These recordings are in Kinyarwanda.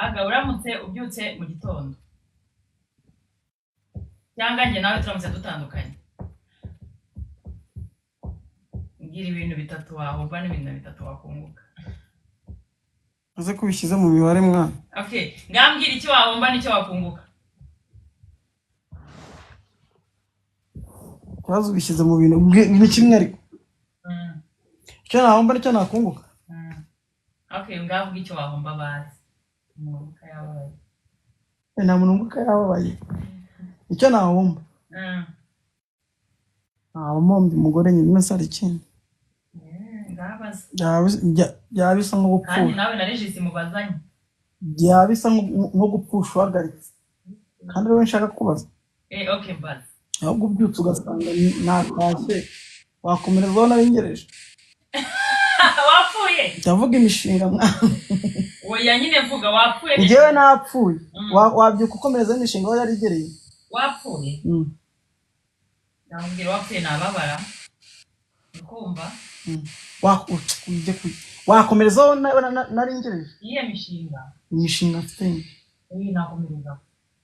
aga uramutse ubyutse mu gitondo cyangwa njye nawe turamutse dutandukanye ngira ibintu bitatu wahomba n'ibintu bitatu wakunguka aze kubishyize mu mibare mwana okay ngambwira icyo wahomba n'icyo wakunguka kwazo bishyize mu bintu ni kimwe ariko icyo nahomba n'icyo nakunguka okay ngavuga icyo wahomba bazi umunguka yabaye nta munguka yabaye icyo nahomba mumbi umugore nyine sari ikindi byabisa nko gupfusha kandi nawe narejisi mubazanye byabisa nko gupfusha uhagaritse kandi rero nshaka kubaza okay bazi ahubwo ubyutse ugasanga natashye wakomerezwaho naringereje wapfuye ndavuga imishinga mwana oya nyine mvuga wapfuye njyewe napfuye wabyuka ukomereza imishinga aho yari igereye wapfuye ndambwira wapfuye nababara ukumva wakomerezaho naringereje iye mishinga imishinga mfite nakomereza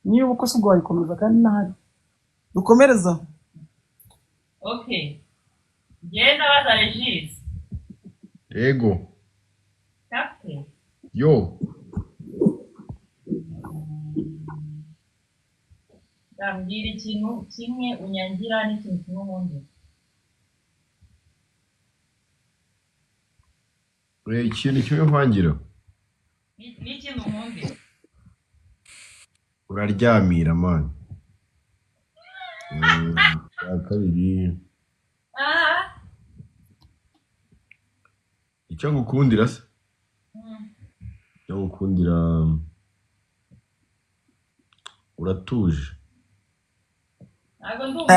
niba uko se ubwo wayikomeza kandi ntahari dukomereza okay genda baza Regis Ego Captain yo ndambwira ikintu kimwe unyangira n'ikintu kimwe ubundi ikintu kimwe mvangira n'ikintu ubundi uraryamira man kabiri icyo ngukundira se icyo ngukundira uratuje ntabwo ndumva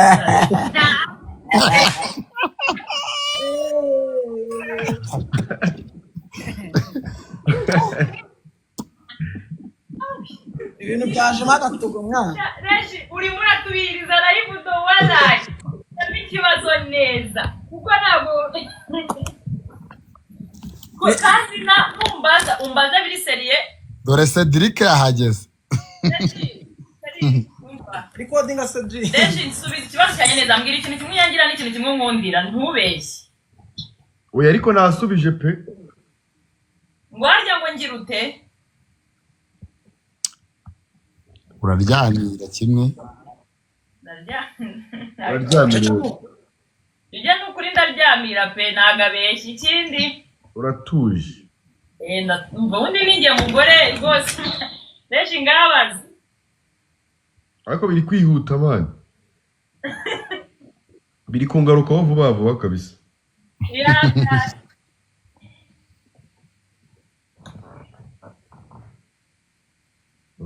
ibintu byaje magatugo mwana Reji urimo uratubiriza live do wallahi ikibazo neza kuko ntabwo ko kandi na umbaza biri serie dore Cedric yahageze recording a Cedric Reji nsubiza ikibazo cyane neza mbwira ikintu kimwe yangira n'ikintu kimwe nkundira ntubeshye oya ariko nasubije pe ngwarya ngo ngira ute uraryamira kimwe uraryamira ijya n'ukuri ndaryamira pe nagabeshya ikindi uratuje ndumva undi ninjye mugore rwose Reji ngabaza ariko biri kwihuta man biri kungarukaho vuba vuba kabisa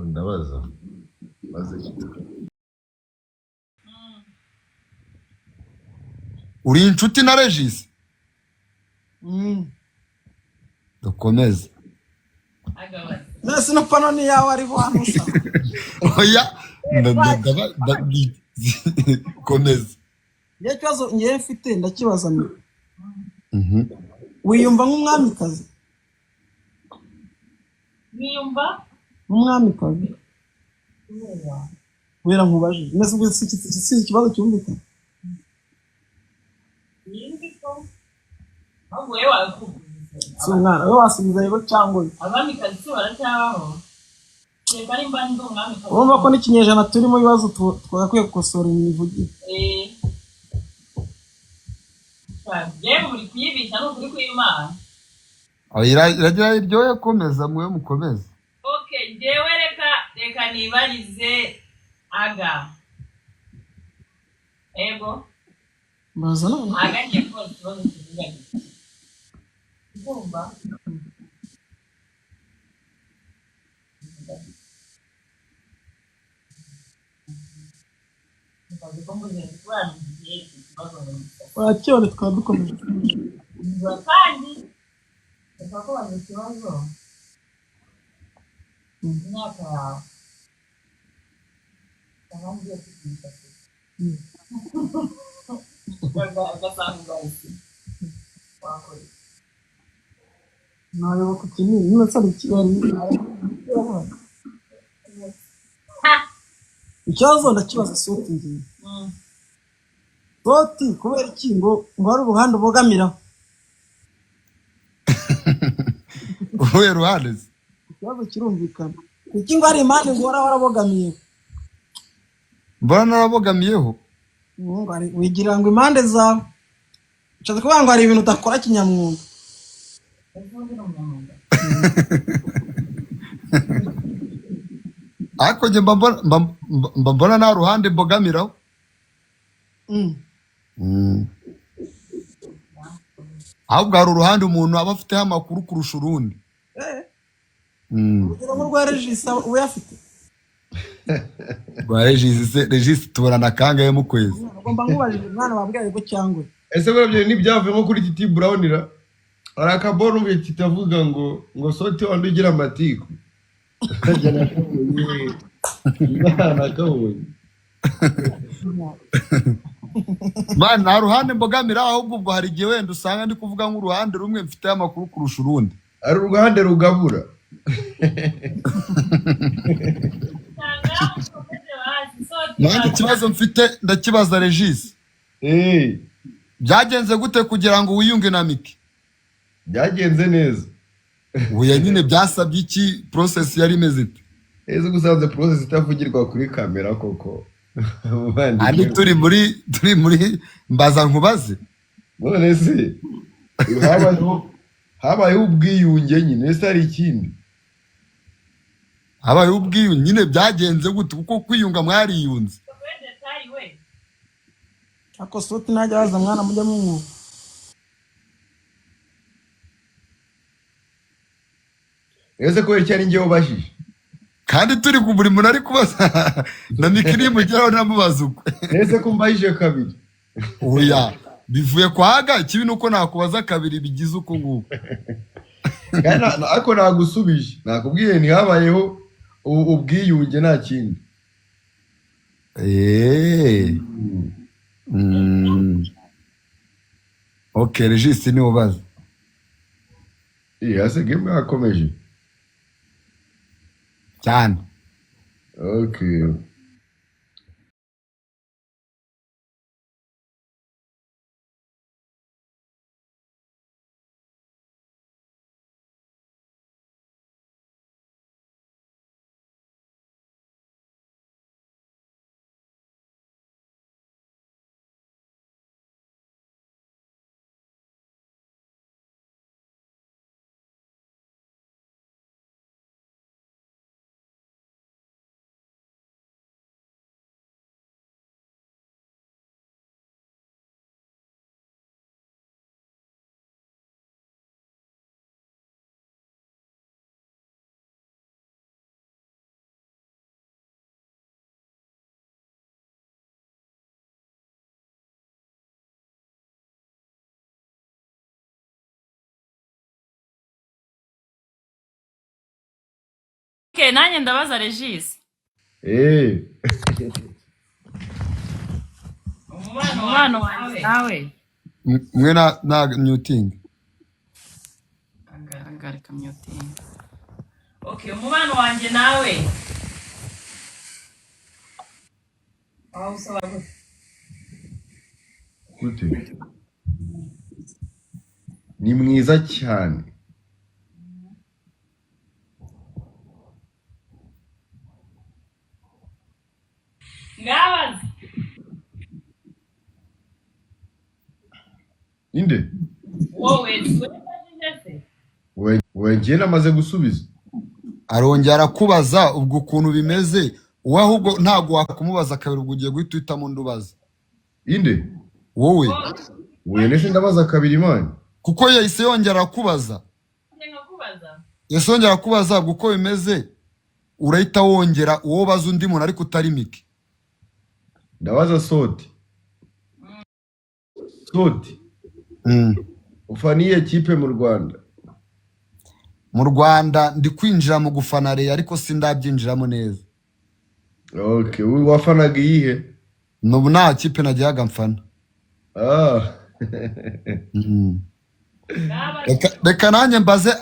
ndabaza maze uri inshuti na Regis dukomeze nasi no pano ni yawe ari bwamusa oya komeze ya cyazo ngiye mfite ndakibaza wiyumva nk'umwamikazi niyumva nk'umwamikazi wera nkubaje nese ubwo si ikibazo cyumvikana we wasubiza yego cyangwa abamikazi si baracyabaho urumva ko n'ikinyejana turimo ibibazo twagakwiye gukosora imivugire yewe muri kuyibisha n'ukuri kw'Imana iragira iryoye komeza mwe mukomeze okay jewe reka nibarize aga ego baza none aga ngiye kubaza ikibazo kivuga ugomba wacyore twadukomeje kandi reka kubaza ikibazo imyaka yawe abandi bakikita ugasanga ugahise wakora nareba ku kinini niba sari ikibazo ikibazo ndakibaza Soti ngiye. Soti kubera iki ngo ari uruhande ubogamiraho? Uwe ruhande se? Ikibazo kirumvikana. Kuki ngo ari impande ngo warabogamiye? Mbona narabogamiyeho? Ngo ari wigira ngo impande zawe. Ushaka kuvuga ngo hari ibintu utakora kinyamwuga. Ariko nje mbona na ruhande mbogamiraho. Ahubwo hari uruhande umuntu aba afiteho amakuru kurusha urundi. Urugero rwa Regis ubu yafite. Rwa Regis tuburana kangahe mu kwezi? Ugomba nkubajije mwana wabwiye ko cyangwa. Ese burabye n'ibyavuye nko kuri Titi Brownira. Arakabona umwe kitavuga ngo Soti wandugira amatiku. Man, nta ruhande mbogamira ahubwo ubwo hari igihe wenda usanga ndi kuvuga nk'uruhande rumwe mfite amakuru kurusha urundi. Ari uruhande rugabura. Nandi kibazo mfite ndakibaza Regis. Byagenze gute kugira ngo wiyunge na Miki? Byagenze neza. Uya nyine byasabye iki, process yari imeze ite? Ese gusanze process itavugirwa kuri kamera koko. Ani turi muri mbaza nkubaze. None se habayeho ubwiyunge nyine, ese hari ikindi? Habayeho ubwiyunge nyine, byagenze gute kuko kwiyunga mwariyunze? Ako Soti najya baza mwana mujya mwumva. Ese ko cyari ngiye ubashije. Kandi turi ku buri muntu ari kubaza na Miki nimugeraho namubaza uko. Ese ko mbajije kabiri. Oya, bivuye kwaga ikibi nuko nakubaza kabiri bigize uko nguko. Ariko nagusubije, nakubwiye ntihabayeho ubwiyunge nta kindi. Okay, Regis ni ubaza. Ase game yakomeje. Cyane. Okay. Okay, nanjye ndabaza Regis. Umubano wanjye nawe. Mwe na muting. Agarika muting. Okay, umubano wanjye nawe. Usaba gute? Ni mwiza cyane. Ngabazi. Inde? Wowe ngiye namaze gusubiza. Arongera kubaza ubwo ukuntu bimeze, wowe ahubwo ntago wakumubaza kabiri ubwo ugiye guhita uhitamo ndubaza. Inde? Wowe. Wowe nese ndabaza kabiri Imana. Kuko yahise yongera kubaza. Yahise yongera kubaza ubwo uko bimeze, urahita wongera uwo baza undi muntu ariko utari Miki. Ndabaza Soti. Soti. Ufaniye kipe mu Rwanda? Mu Rwanda ndi kwinjira mu gufana Real ariko sindabyinjiramo neza. Okay, wafanaga iyihe? Nubu nta kipe najyaga mfana. Reka nanjye mbaze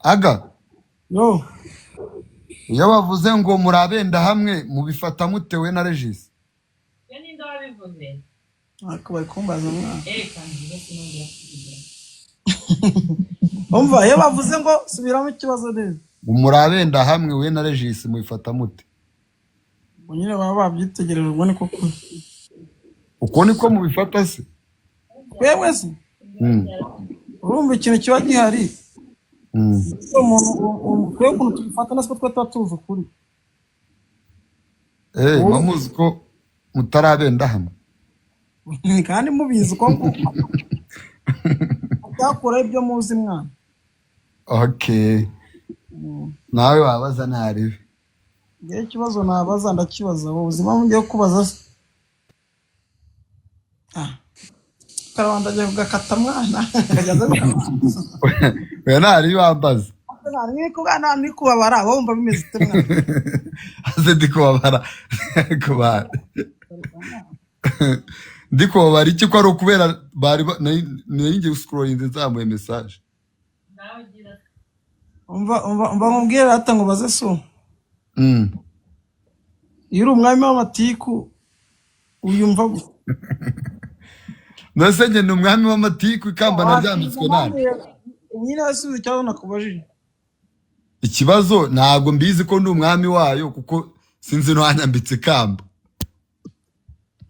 Aga. Yo. iyo bavuze ngo murabenda hamwe mubifata mutewe na Regis Iyo ninde wabivuze? ariko bari kumbaza mwana Kandi bose nongera kubigira. umva iyo bavuze ngo subiramo ikibazo neza murabenda hamwe we na Regis mubifata mute nyine baba babyitegereje ubwo niko kuri uko niko mubifata se wewe se urumva ikintu kiba gihari umuntu kwe kuntu tubifata nasiko twe tuba ukuri mamuzi ko mutarabenda hamwe kandi mubizi ko byakora ibyo muzi mwana okay nawe wabaza ntaribe ngiye ikibazo nabaza ndakibaza ubuzima mugiye kubaza se karabanda agiye kugakata mwana we ntari wambaza ni kubabara wumva bimeze ute mwana aze ndi kubabara ndi kubabara iki ko ari ukubera bari ngiye scrolling nzamuye message umva nkubwire hata ngo baze so iyo uri umwami w'amatiku uyumva nase njye ni umwami w'amatiku ikamba naryambitswe nabi nyine wasubiza ikibazo nakubajije ikibazo ntabwo mbizi ko ndi umwami wayo kuko sinzi no hanyambitse ikamba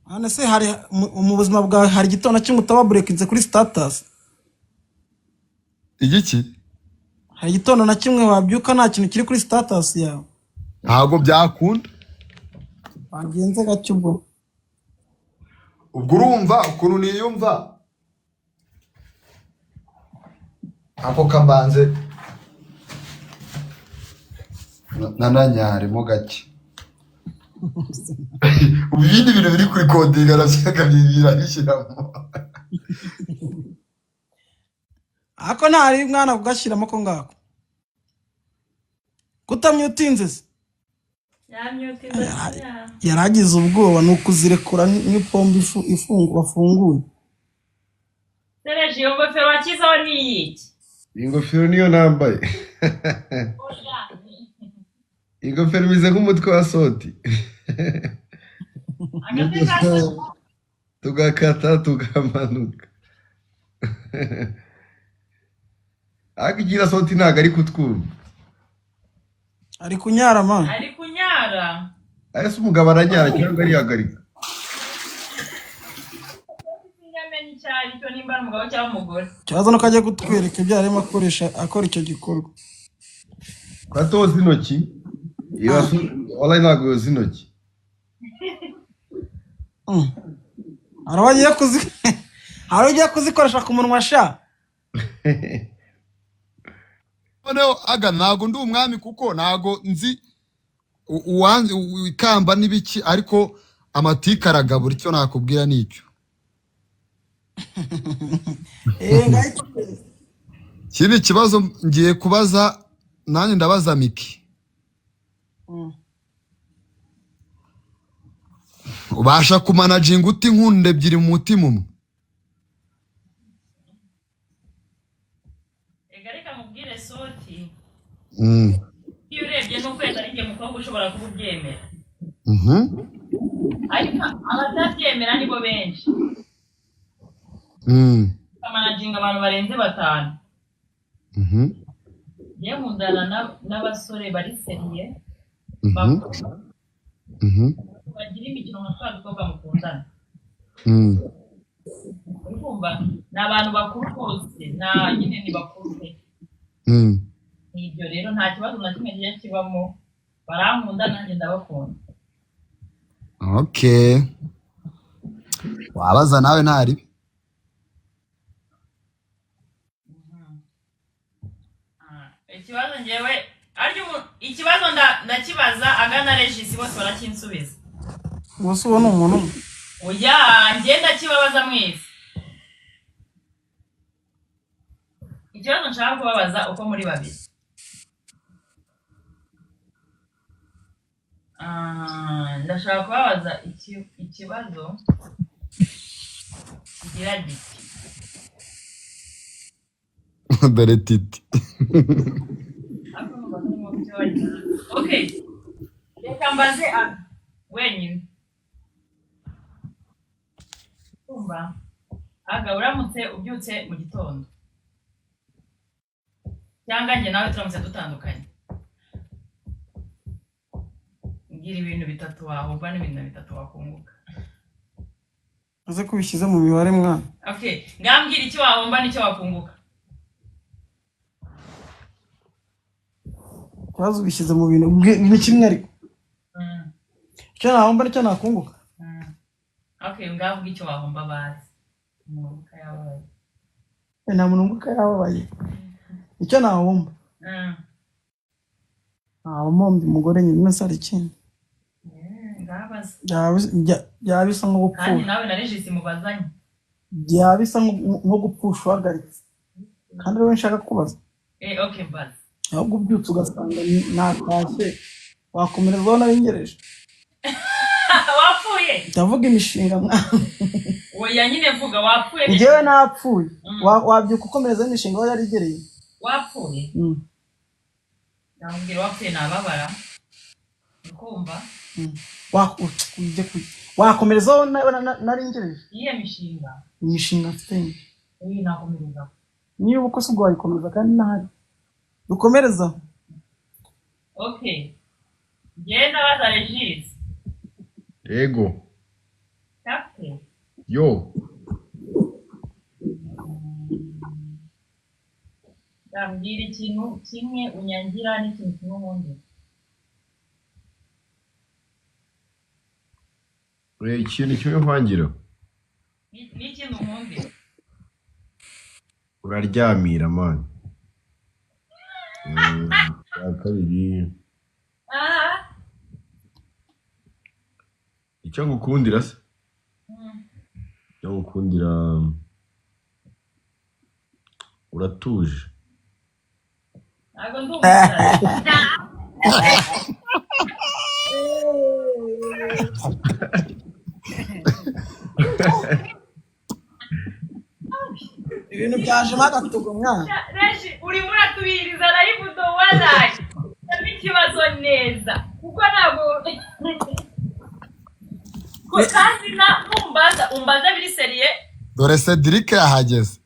hano se hari mu buzima bwawe hari igitondo kimwe utaba breakinze kuri status igiki hari igitondo na kimwe wabyuka nta kintu kiri kuri status yawe ntabwo byakunda bagenze gake ubwo urumva ukuntu niyumva ako kabanze nananyaremo gake ibindi bintu biri kuri kodinga nashaka birabishyiramo ako ntari mwana kugashyiramo ko ngako kutamyutinze se yaragize ubwoba ni ukuzirekura nk'ipombo bafunguye Serge iyo ngofero wakizaho ni iyiki? Iyi ngofero niyo nambaye ingofero imeze nk'umutwe wa soti tugakata tukamanuka ariko igira soti ntabwo ari kutwumva ari kunyara man ari kunyara ese umugabo aranyara cyangwa arihagarika sinamenye icyari cyo nimba ari umugabo cyangwa umugore cyaza no kajya kutwereka ibyo arimo akora icyo gikorwa katoza intoki wala ntabwo yoza intoki harabagiye kuzikoresha ku munwa sha noneho aga ntabwo ndi umwami kuko ntabwo nzi ikamba n'ibiki ariko amatika aragabura icyo nakubwira nicyo ikindi kibazo ngiye kubaza nanjye ndabaza Miki ubasha kumanajinga uti nkunda ebyiri mu mutima umwe reka mubwire soti iyo urebye n'ukwezi ari igihe mukobwa ushobora kuba ubyemera ariko abatabyemera nibo benshi amanajinga abantu barenze 5 yewe nkundana n'abasore bari seriye bagira imikino nka twa dukobwa mukundana urumva ni abantu bakuru bose nyine ni bakuru pe ibyo rero nta kibazo na kimwe kigiye kibamo barankunda nanjye ndabakunda okay wabaza nawe ntari ikibazo ngewe ikibazo ndakibaza agana Regis bose barakinsubiza bose ubona umuntu oya ngenda kibabaza mwese ikibazo nshaka kubabaza uko muri babiri ndashaka kubabaza ikibazo kigira giti dore titi Okay. Reka mbaze wenyine. Umva. Aga uramutse ubyutse mu gitondo. Cyangwa njye nawe turamutse dutandukanye. Ngira ibintu bitatu wahomba n'ibintu bitatu wakunguka. Uze kubishyize mu mibare mwana. Okay, ngambwira icyo wahomba n'icyo wakunguka. Kwazo bishyize mu bintu ni kimwe ariko. Icyo nahomba n'icyo nakunguka. Okay, ngambwira icyo wahomba bazi. Munguka yabaye. Nta munguka yabaye. Icyo nahomba. Mumbi umugore nyine sari ikindi. Byabisa nko gupfusha. Kandi nawe na Regis mubazanye. Byabisa nko gupfusha uhagaritse. Kandi rero nshaka kubaza. Okay mbaza. Ahubwo ubyutse ugasanga natashye wakomerezwaho n'abingereje. Wapfuye. Ndavuga imishinga mwana. Oya nyine vuga wapfuye. Njyewe napfuye. Wabyuka ukomereza imishinga aho yari igereye. Wapfuye. Ndambwira wapfuye nababara. Ukumva? Wakomerezaho naringereje. Iye mishinga. Imishinga mfite. Nakomereza. Niba uko se ubwo wayikomeza kandi ntahari. Dukomereza. Okay. Genda baza Regis. Ego. Captain. Yo. Ndambwira ikintu kimwe unyangira n'ikintu kimwe ubundi. Ikintu kimwe nkwangira. N'ikintu ubundi. Uraryamira man. Kabiri. Icyo ngukundira se? Icyo ngukundira uratuje. Ntabwo ndumva. Ibintu byaje magatugo mwana. Reji uri muratubiriza live do wanaye. Ikibazo neza. Kuko ntabwo ko kandi na umbaza biri serie. Dore Cedric yahageze.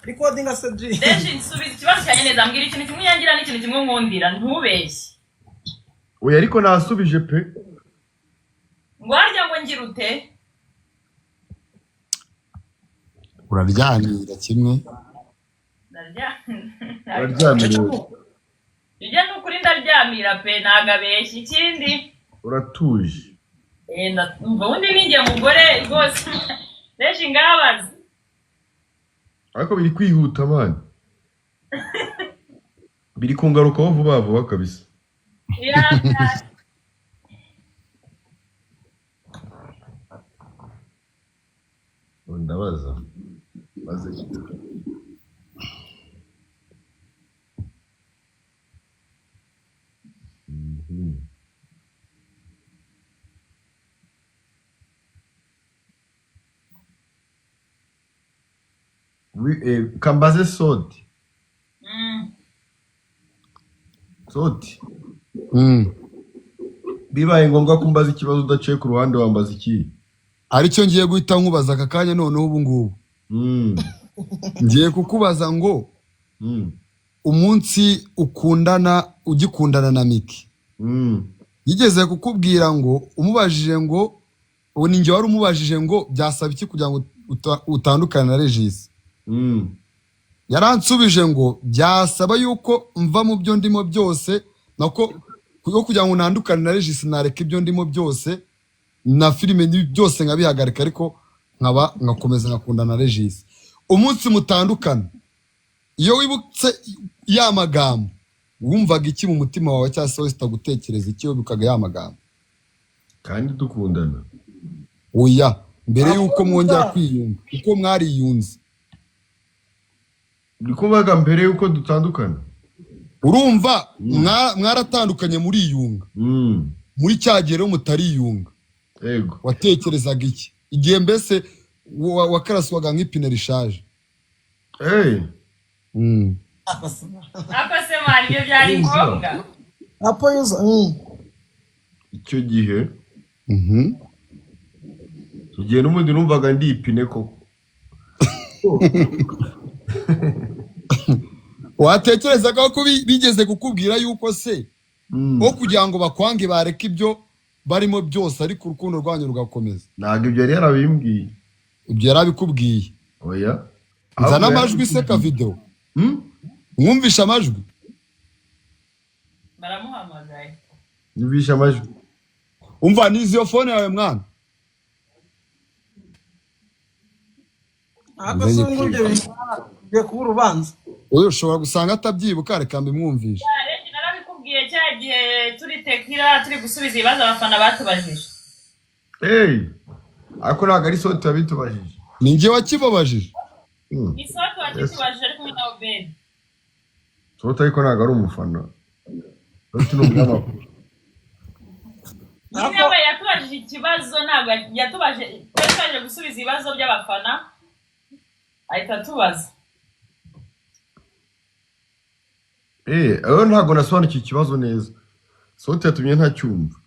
Recording a Cedric. Reji nsubiza ikibazo cyane neza mbwira ikintu kimwe yangira n'ikintu kimwe nkundira ntubeshye. Oya ariko nasubije pe. Ngwarya ngo ngira ute? Uraryamira kimwe. Uraryamira. Ije nukuri ndaryamira pe nagabeshye ikindi. Uratuje. Ndumva undi ninjye mugore rwose. Reji ngabaza. Ariko biri kwihuta man. Biri kungarukaho vuba vuba kabisa. Ndabaza. Baze. Kambaze Soti. Soti. Bibaye ngombwa kumbaza ikibazo udaciye ku ruhande wambaza iki? Aricyo ngiye guhita nkubaza aka kanya noneho ubu ngubu. Ngiye kukubaza ngo umunsi ugikundana na Miki. Yigeze kukubwira ngo umubajije ngo ubu ninjye wari umubajije ngo byasaba iki kugira ngo utandukane na Regis. Yaransubije ngo byasaba yuko mva mu byo ndimo byose nako kugira ngo nandukane na Regis nareka ibyo ndimo byose na filime byose nkabihagarika ariko ngakomeza ngakundana na Regis. Umunsi mutandukana iyo wibutse ya magambo wumvaga iki mu mutima wawe cyangwa se zitagutekereza iki wibukaga ya magambo? Kandi dukundana. Oya mbere yuko mwongera kwiyunga kuko mwariyunze. Ndikubaga mbere yuko dutandukana. Urumva mwaratandukanye muri iyunga. Muri cyagero mutariyunga. Yego. Watekerezaga iki? Igihe mbese wakaraswaga nk'ipine rishaje. akose mari ibyo byari ngombwa apo yuza icyo gihe igihe n'umundi numvaga ndi ipine koko watekerezaga ko bigeze kukubwira yuko se wo kugira ngo bakwange bareke ibyo barimo byose ariko urukundo rwanyu rugakomeza? ntabwo ibyo yari yarabimbwiye. Ibyo yarabikubwiye? Oya. Nzana amajwi se ka video. Mwumvisha amajwi? baramuhamagaye. Nyumvisha amajwi. Umva niziyo phone yawe mwana. Akasungu byo kuba urubanza. Oyo ushobora gusanga atabyibuka reka mbimwumvisha. Narabikubwiye cya gihe turi tekira turi gusubiza ibibazo abafana batubajije. Ako ntabwo ari sote yabitubajije. Ni njye wakibabajije. Ni sote wakitubajije ari kumwe na Obed. Sote ariko ntabwo ari umufana. Sote ni umunyamakuru. Niba yatubajije ikibazo ntabwo yatubajije twaje gusubiza ibibazo by'abafana ahita tubaza. Aho ntabwo nasobanukiye ikibazo neza. Sote yatumye ntacyumva.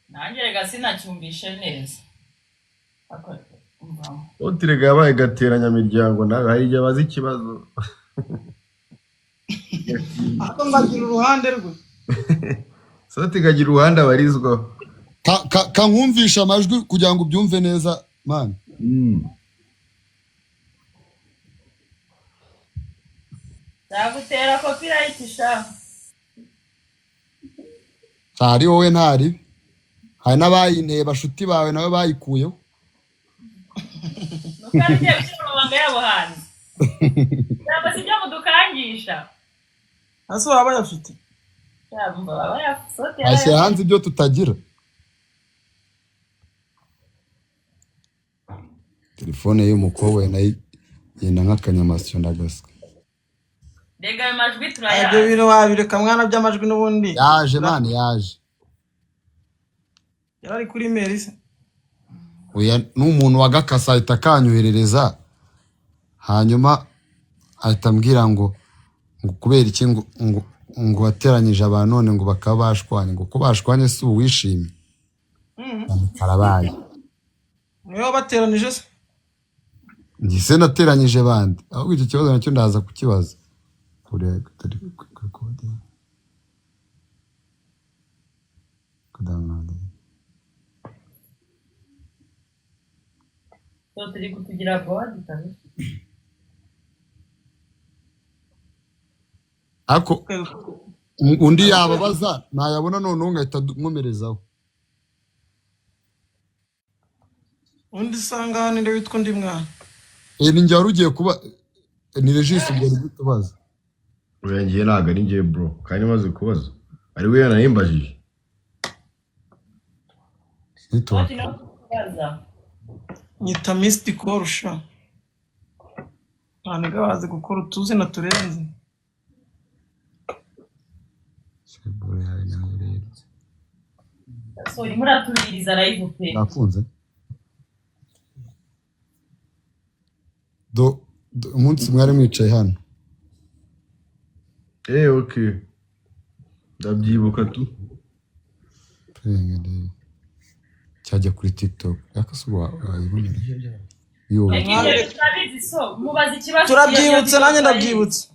Nanjye rega sinacyumvishe neza. Sote rega yabaye gateranyamiryango nawe hari igihe abaza ikibazo. Ako ngagira uruhande rwe. Sote gagira uruhande abarizwaho. Kankumvisha amajwi kugira ngo ubyumve neza man. Ndagutera copyright sha. Tari wowe ntari. Hari n'abayinteye bashuti bawe nawe bayikuyeho. Nukarije bishobora banga yabo hanze. Ntabwo sibyo mudukangisha. Aso baba yafite. Yamba baba yasote. Ashe hanze ibyo tutagira. Telefone y'umukobwa nayo yenda nk'akanyamasyo ndagasa. Rega amajwi turaya. Ibyo bintu wabireka mwana by'amajwi n'ubundi. Yaje man yaje. Yarari kuri mail se. Oya n'umuntu wagakasa ahita kanyoherereza. Hanyuma ahita ambwira ngo kubera iki ngo wateranyije abantu none ngo bakabashwanye ngo ko bashwanye si uwishimye. Karabaye. Niyo bateranije se. Ngise nateranyije bandi. Ahubwo icyo kibazo nacyo ndaza kukibaza. Kurega tari kode. Kudangana. So turi kutugira bodi tabi. Ako undi yababaza nayabona none ngahita nkomerezaho. Undi sanga ninde witwa ndi mwana. Ni njye warugiye kuba ni Regis ngo tubaza. Oya ngiye ntabwo ari ngiye bro kandi maze kubaza. Ari we yanayimbajije. Nitwa. Nyita Mystical rusha. Naniga bazi gukora utuzi na turenze. Sebore hari na rero. So ni muratuririza live pe. Nakunze. Umunsi mwari mwicaye hano. Okay. Ndabyibuka tu. Twengede. Cyajya kuri TikTok. Yakasuba ayibona. Yo. Turabizi so mubaza ikibazo. Turabyibutse nanjye ndabyibutse.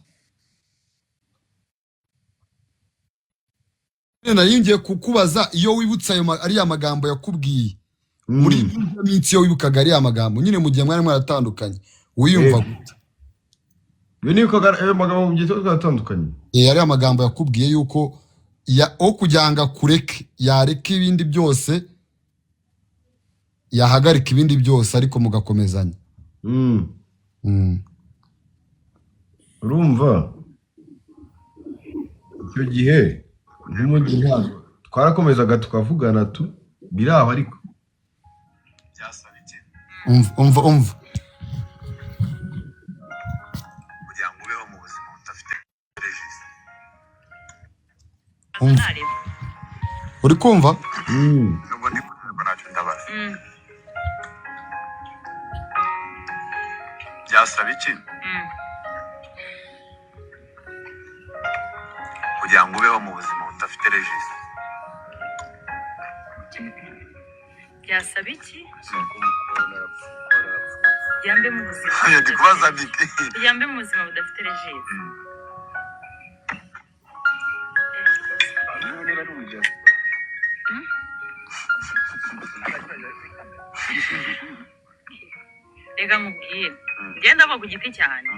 Nari kukubaza iyo wibutsa ayo ari amagambo yakubwiye. Muri minsi yo wibukaga ari amagambo nyine mu gihe mwari mwaratandukanye. Wiyumva gute? Binibukaga ayo magambo mu gihe twatandukanye. Ari amagambo yakubwiye yuko o kujyanga kureke yareka ibindi byose yahagarika ibindi byose ariko mugakomezanya. Urumva icyo gihe n'umundi ntabwo twarakomezaga tukavugana tu biraho ariko byasabike. Umva kugira ngo ubeho mu buzima udafite Regis. uri kumva? Nubwo ndi kuvuga nacyo ndabaza. Byasaba iki? kugira ngo ubeho mu buzima budafite regisi? Byasaba iki? Yambe mu buzima. Ndi kubaza biki? Yambe mu buzima budafite regisi. Reka mubwire. Genda ava ku giti cyane.